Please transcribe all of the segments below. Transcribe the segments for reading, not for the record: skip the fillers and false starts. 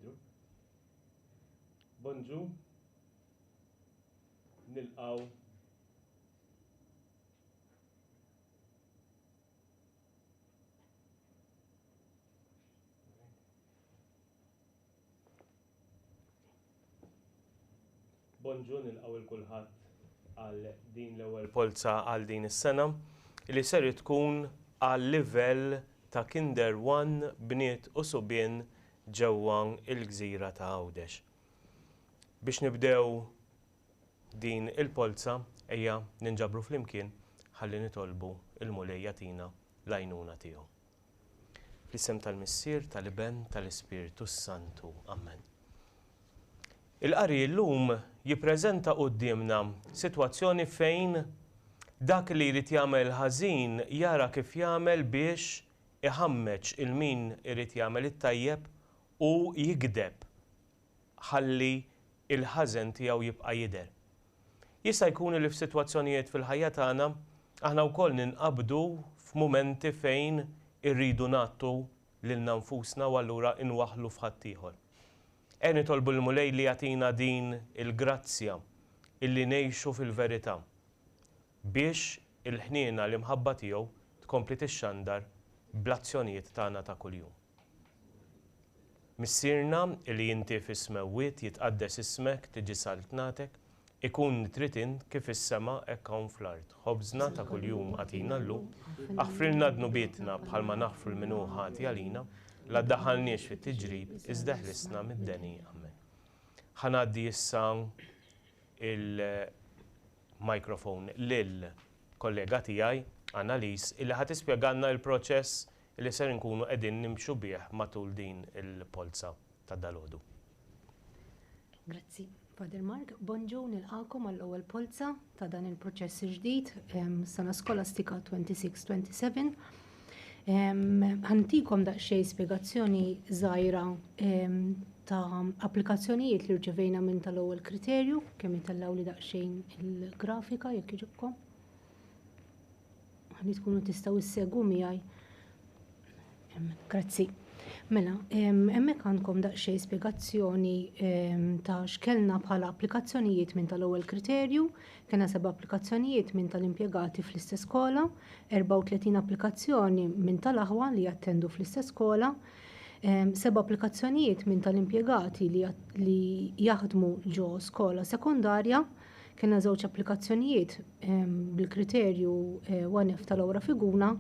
jidru. Bonġu, nilqaw Bonġu nilqaw il-kulħadd għal din l-ewwel polza għal din is-sena li ser tkun għal livell ta' Kinder 1 bniet u subien ġewwa l-Gżira ta' Għawdex. Biex nibdew din il-polza ejja ninġabru flimkien ħalli nitolbu il-Mulej jagħtina l-għajnuna tiegħu. Fl-isem tal-Missier, tal-Iben, tal-Ispiritu Santu. Amen. Il-qari llum jippreżenta qudiemna sitwazzjoni fejn dak li jrid jagħmel ħażin jara kif jagħmel biex iħammeġ il-min irid jagħmel it-tajjeb u jigdeb ħalli il-ħażen tiegħu jibqa' jidher. Jista' jkun li f'sitwazzjonijiet fil-ħajja tagħna aħna wkoll ninqabdu f'mumenti fejn irridu nagħtu lilna nfusna u allura inwaħħlu f'ħadd ieħor. Nitolbu l-Mulej li jagħtina din il-grazzja illi ngħixu fil-verità biex il-ħniena li mħabba tiegħu tkompli tixxandar bl-azzjonijiet tagħna ta' kuljum. Missierna li inti fis-smewwiet jitqaddes ismek tiġi saltnatek, ikun tritin kif is-sema hekk hawn fl-ard. Ħobżna ta' kuljum għatina llum, aħfrilna dnubietna bħalma naħfru l-minu ħati għalina, la ddaħħalniex fit-tiġrib iżda ħlisna mid-deni. Amen. Ħanaddi issa il-mikrofon lil kollega tiegħi Annalise illi ħad tispjegalna l-proċess li ser nkunu qegħdin nimxu bih matul din il-polza ta' dalgħodu. Grazzi, Father Mark. Bonġu nilqakom għall-ewwel polza ta' dan il-proċess ġdid sena skolastika 26-27. Ħantikom daqsxejn spjegazzjoni żgħira ta' applikazzjonijiet li rċevejna minn tal-ewwel kriterju, kemm jitellaw li daqsxejn il-grafika jekk iġobkom. Ħalli tkunu tistgħu issegwu miegħi. Grazzi. Mela, hemmhekk għandkom daqsxejn spjegazzjoni ta' x'kellna bħala applikazzjonijiet minn tal-ewwel kriterju, kellna 7 applikazzjonijiet minn tal-impjegati fl-istess skola, 34 applikazzjoni minn tal-aħwa li jattendu fl-istess skola, 7 applikazzjonijiet minn tal-impjegati li jaħdmu ġo skola sekondarja, kena 2 applikazzjonijiet bil-kriterju 1F tal-ewra figuna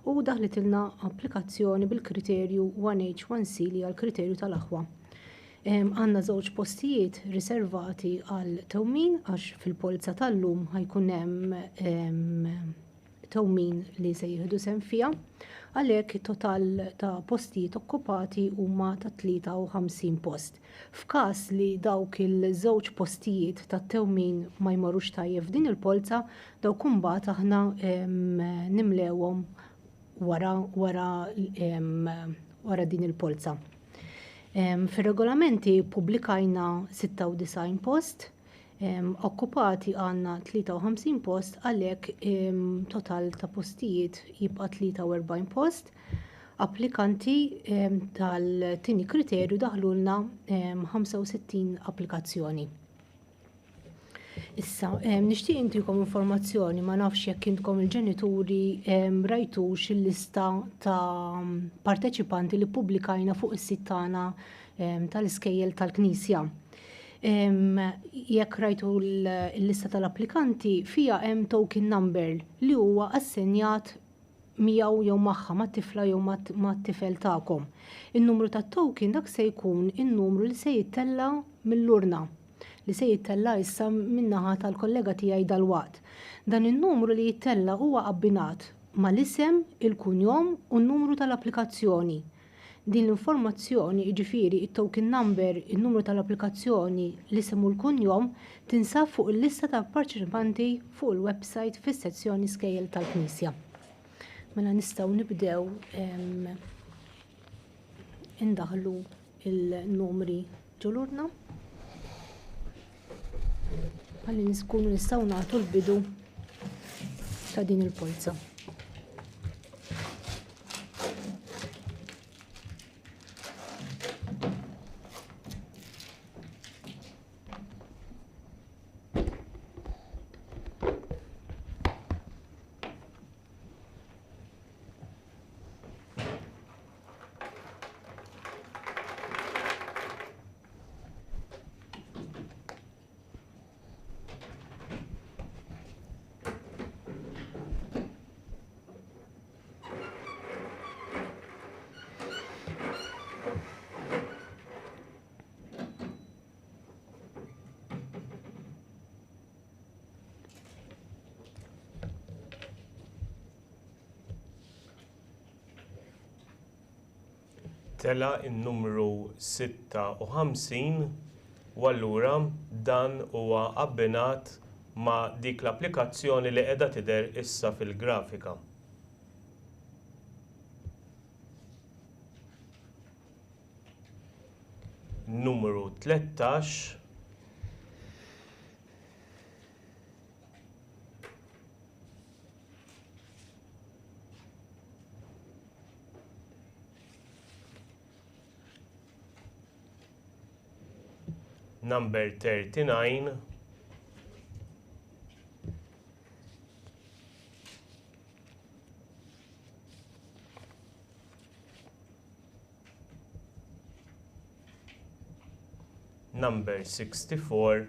u daħlitilna applikazzjoni bil-kriterju 1H1C li għal-kriterju tal-aħwa. Għandna 2 postijiet riservati għal tewmin għax fil-polza tal-lum ħajkun hemm tewmin li se jieħdu sehem fiha, għalhekk total ta' postijiet okkupati huma ta' 53 post. F'każ li dawk il-żewġ postijiet ta' tewmin ma jmorrux tajjeb f'din il-polza, dawk imbagħad aħna nimlewhom wara din il-polza. Fir-regolamenti pubblikajna 96 post, okkupati għandna 53 post, għalhekk total ta' postijiet jibqa' 43 post. Applikanti tal-tieni kriterju daħlulna 65 applikazzjoni. Issa, nixtieq intikom informazzjoni, ma nafx jekk intkom il-ġenituri rajtux il-lista ta' parteċipanti li pubblikajna fuq is-sit tagħna tal-iskejjel tal-Knisja. Jekk rajtu l-lista tal-applikanti fija hemm token number li huwa assenjat miegħu jew magħha mat-tifla jew mat-tifel tagħkom. In-numru tat-token dak se jkun in-numru li se jittella mill-urna li se jittella issa min-naħa tal-kollega tiegħi dalwaqt. Dan in-numru li jittella huwa abbinat mal-isem, il-kunjom u n-numru tal-applikazzjoni. Din l-informazzjoni, jiġifieri it-token number, in-numru tal-applikazzjoni, l-isem u l-kunjom tinsab fuq il-lista tal-parteċipanti fuq il-website fis-sezzjoni Skejjel tal-Knisja. Mela nistgħu nibdew indaħlu il-numri ġolurna. Ħalli niskunu nistgħu nagħtu l-bidu ta' din il-polza. tela n-numru 56 u allura dan huwa abbinat ma' dik l-applikazzjoni li qiegħda tidher issa fil-grafika. Numru 13 Number 39 Number 64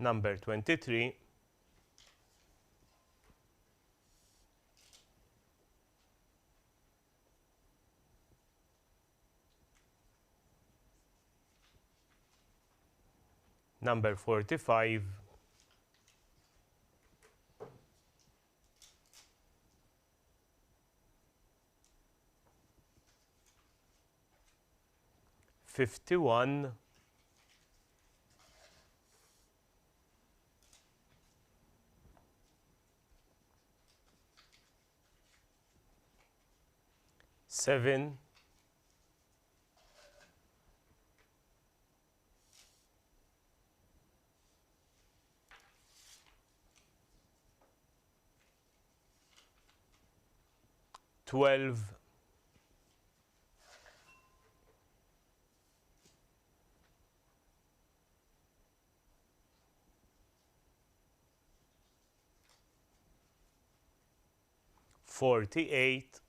Number 23 Number 45 51 7 12 48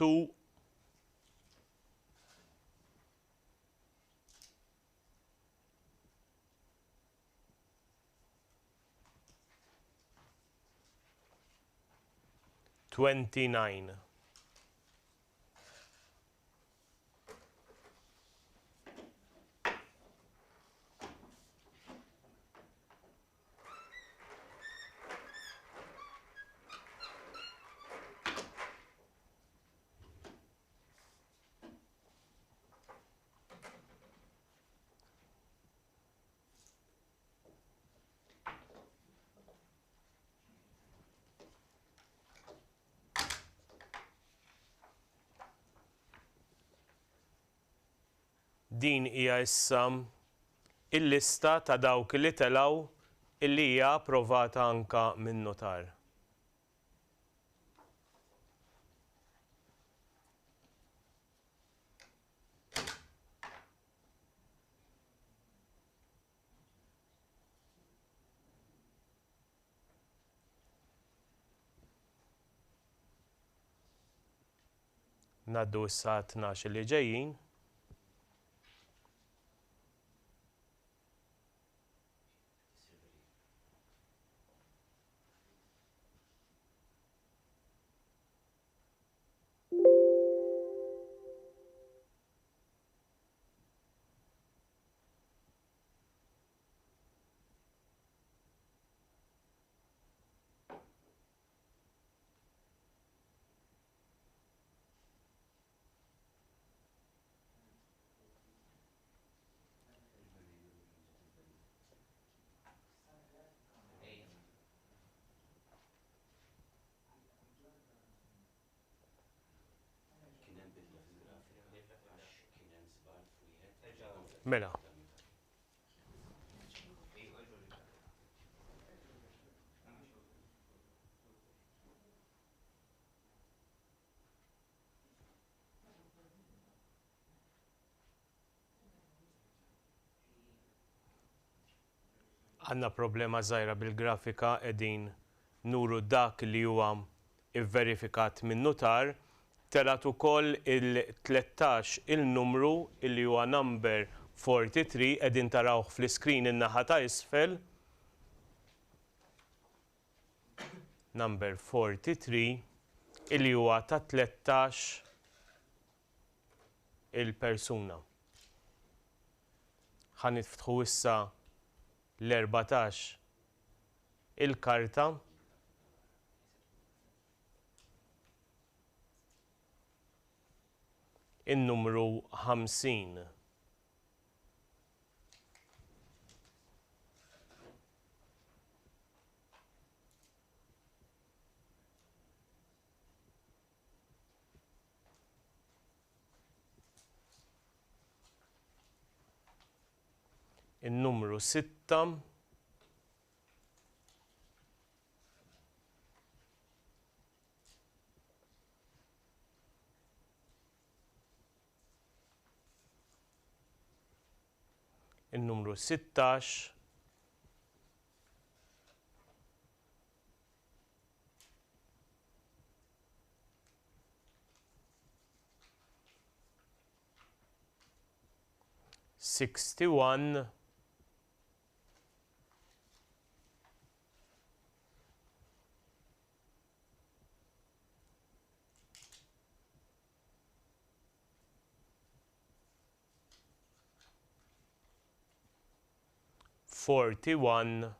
2 29 Din hija issa il-lista ta' dawk li telgħu illi hija approvata anke min-notar. Ngħaddu issa 12 li ġejjin. Mela. Għandna problema żgħira bil-grafika qegħdin nuru dak li huwa ivverifikat min-notar telat ukoll il-13 il-numru illi huwa number 43 qegħdin tarawh fl-iskrin in-naħa ta' isfel. Number 43 illi huwa ta' 13 il-persuna. Ħa niftħu issa l-14 il-karta. In-numru 50. In-numru 6. In-numru 16. Sixty-one. 41.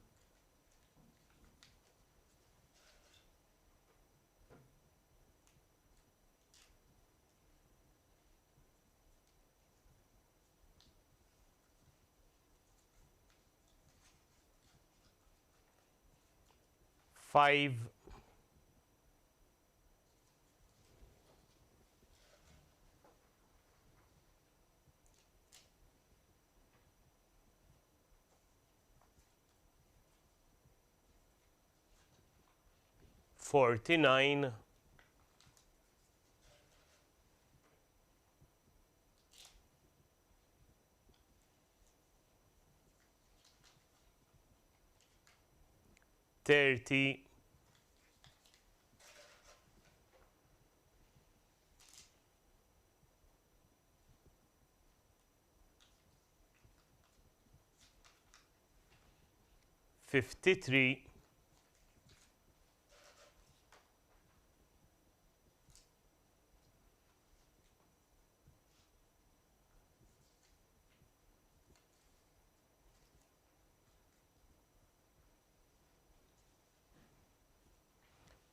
5. 49. 30. 53.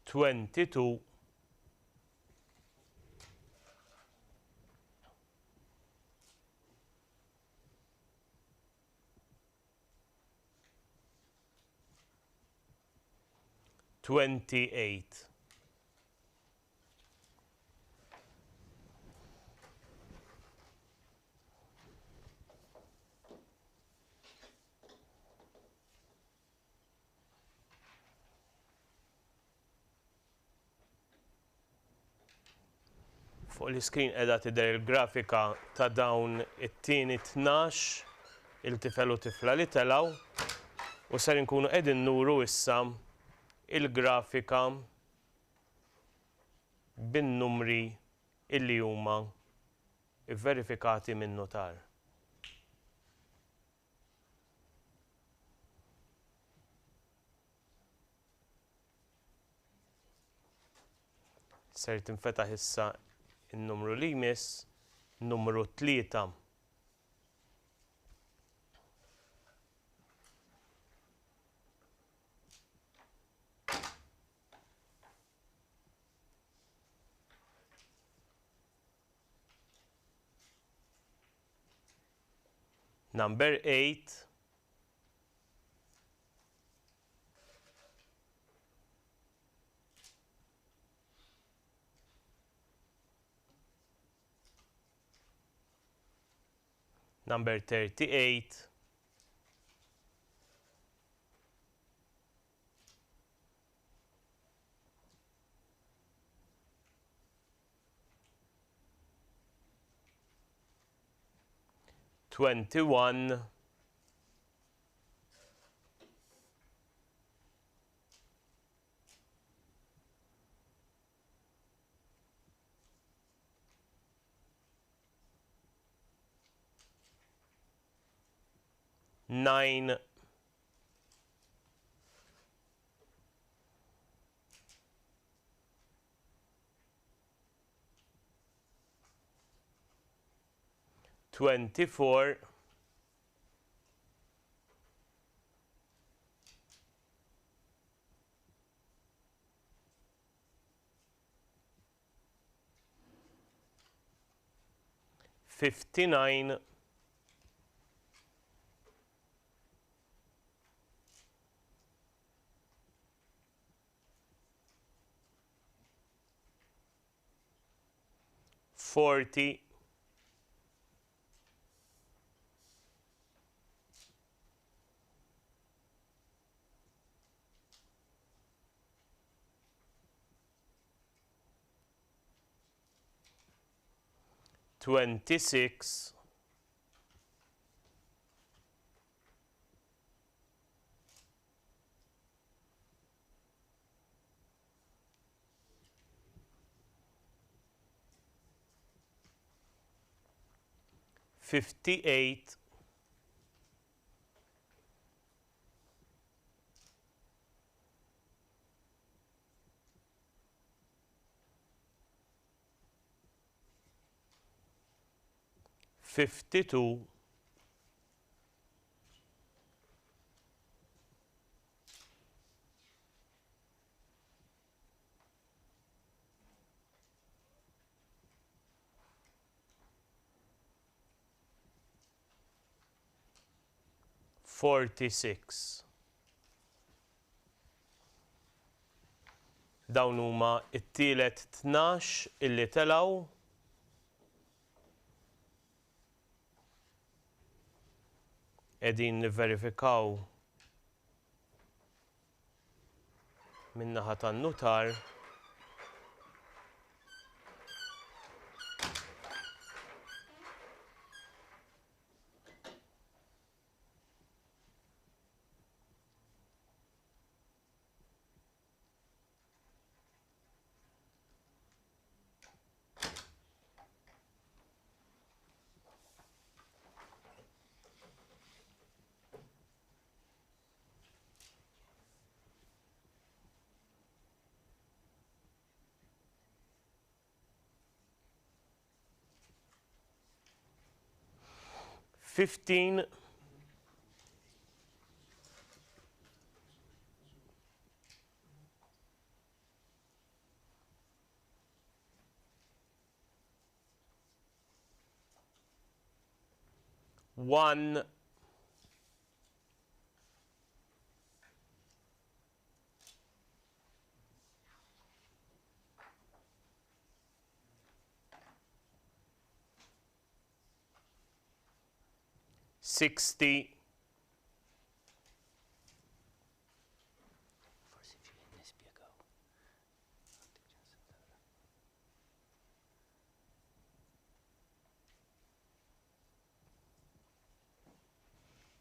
22. 28. Fuq l-iskrin qiegħda tidher il-grafika ta' dawn it-tieni 12 il-tifel u tifla li telgħu u ser inkunu qegħdin nuru issa il-grafika bin-numri illi huma verifikati min-notar. Ser tinfetaħ issa in-numru li jmiss, numru 3. Number 8. Number 38. Twenty-one. 9, 24, 59, 40, 26, 58, 52, 46. Dawn huma t-tielet 12 illi telgħu qegħdin nivverifikaw min-naħa tan-nutar. Fifteen, 1, 60,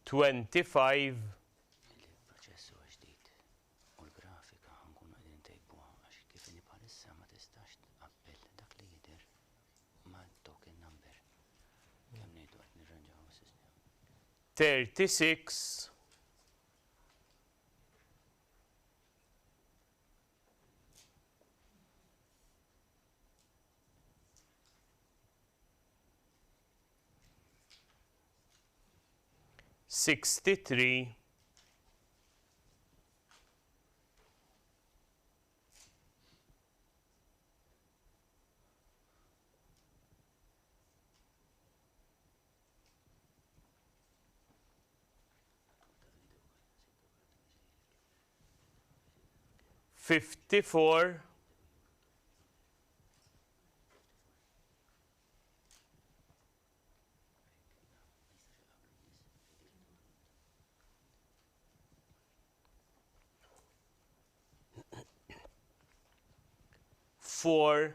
25, Il-proċess huwa ġdid u l-grafika nkunu qegħdin ntejbuha għax kif inhi bħalissa ma tistax tqabbel dak li jidher mal-token number. Kemm ngħidu qed nirranġaw is-sistema. 36, 63, 54, 4,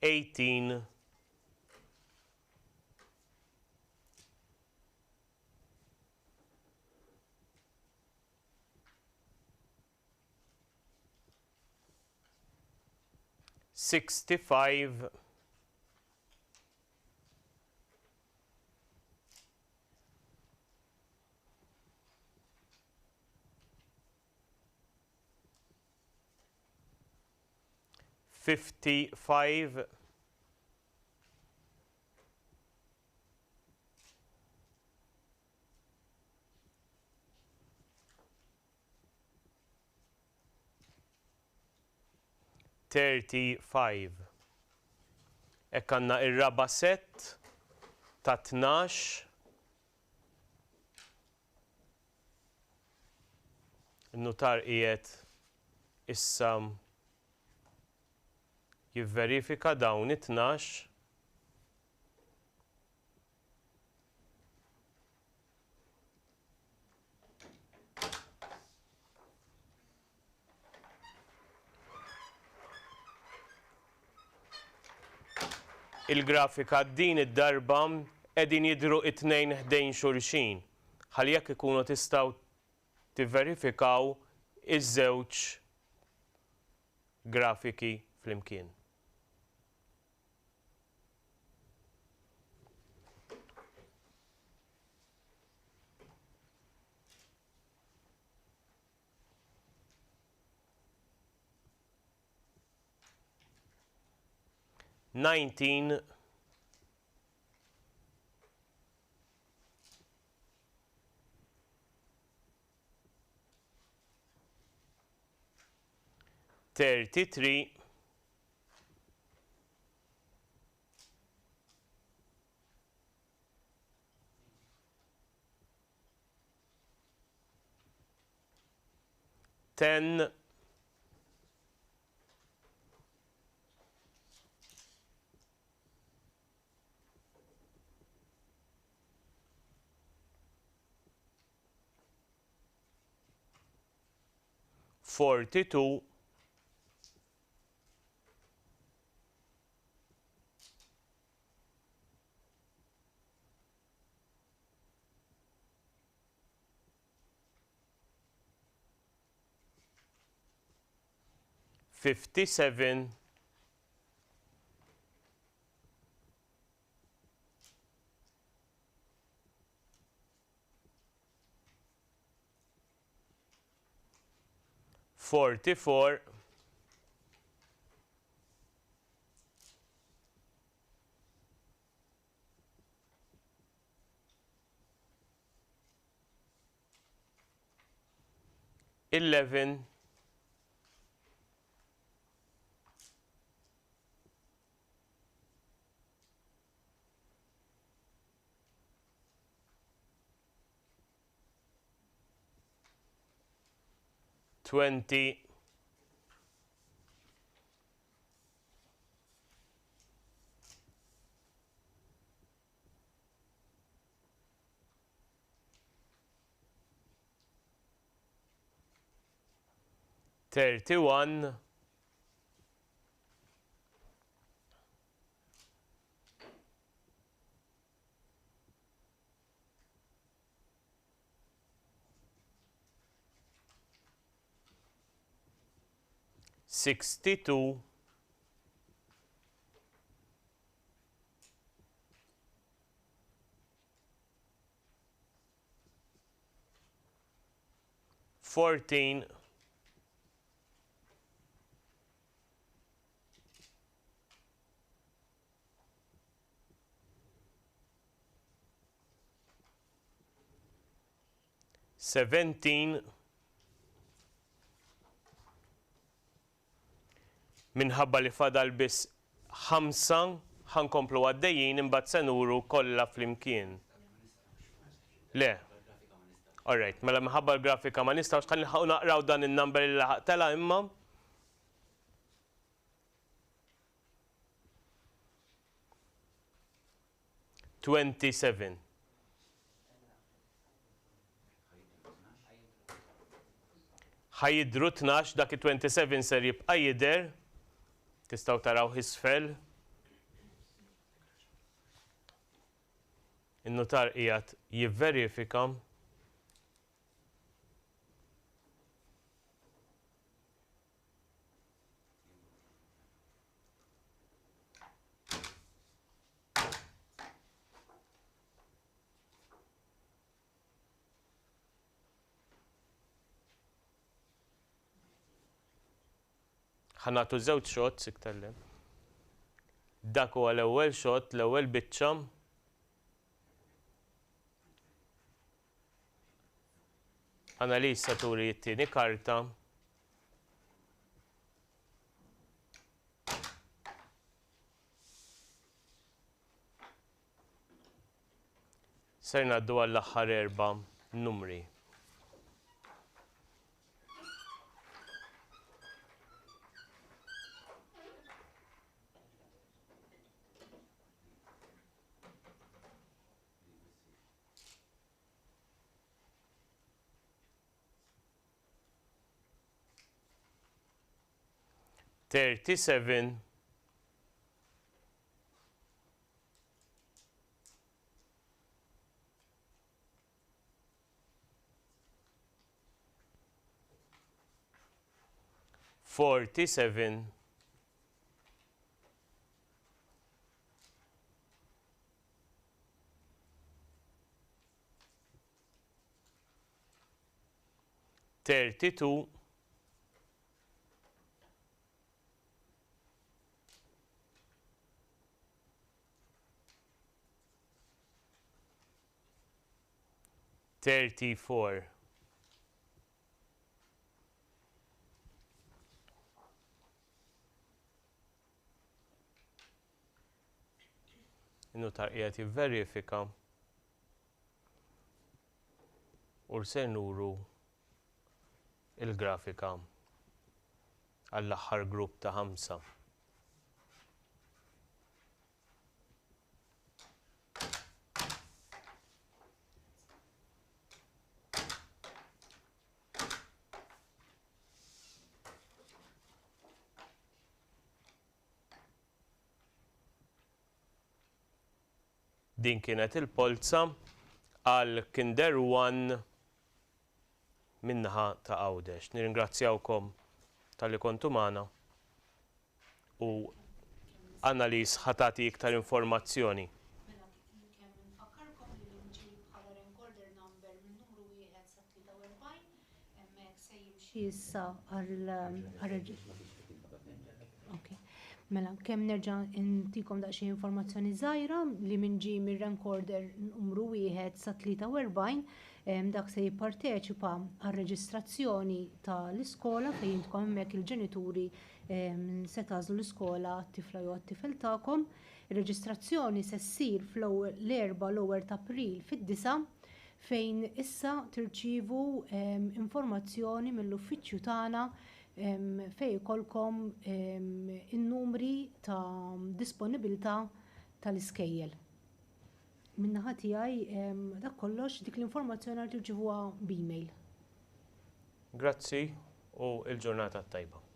18, 65 55 35. Hekk għandna ir-raba' set ta' 12. In-notar qiegħed issa jivverifika dawn it-12. Il-grafika din id-darba qegħdin jidhru it-tnejn ħdejn xulxin. Ħalli jekk ikunu tistgħu tivverifikaw iż-żewġ grafiki flimkien. Nineteen thirty-three 10 42 57 44 11 20 31 62 14 17 minħabba li fadal biss 5 ħankomplu għaddejjin imbagħad se nuru kollha flimkien. Le. Alright, mela minħabba l-grafika ma nistgħux ħalli naqraw dan in-number li laħaqtela imma. $27. Ħajidru 12 dak it-27 ser jibqa' jidher. Tistgħu taraw isfel. In-notar qiegħed jivverifika. Ħanatu żewġ shots iktellem. Dak huwa l-ewwel shot, l-ewwel biċċa. Annalisa turi t-tieni karta. Ser ngħaddu għall-aħħar 4 numri. $37 $47 $32 $34 Innu tarqiegħed jivverifika u se nuru il-grafika għall-aħħar grupp ta' 5. Din kienet il-Polza għal Kinder 1 min-naħa ta' Għawdex. Nirringrazzjawkom tal-li kontu magħna u Annalis ħatati iktar informazzjoni. Nfakkarkom li nġib bħala recorder number minn numru 1 sa 43 hemmhekk se jimxi issa Mela, kemm nerġa' intikom daqsxejn informazzjoni żgħira li minġi mir-recorder numru 1 sa 43 dak se jipparteċipa għar-reġistrazzjoni tal-iskola fejn intkom hemmhekk il-ġenituri se tagħżlu l-iskola għat-tifla jew għat-tifel tagħkom. Ir-reġistrazzjoni se ssir l-4 ta' April fid-9 fejn issa tirċievu informazzjoni mill-uffiċċju tagħna fejn ikolkom in-numri ta' disponibilità tal-iskejjel. Min-naħa tiegħi dak kollox dik l-informazzjoni tirċievuha b'email. Grazzi u l-ġurnata tajba.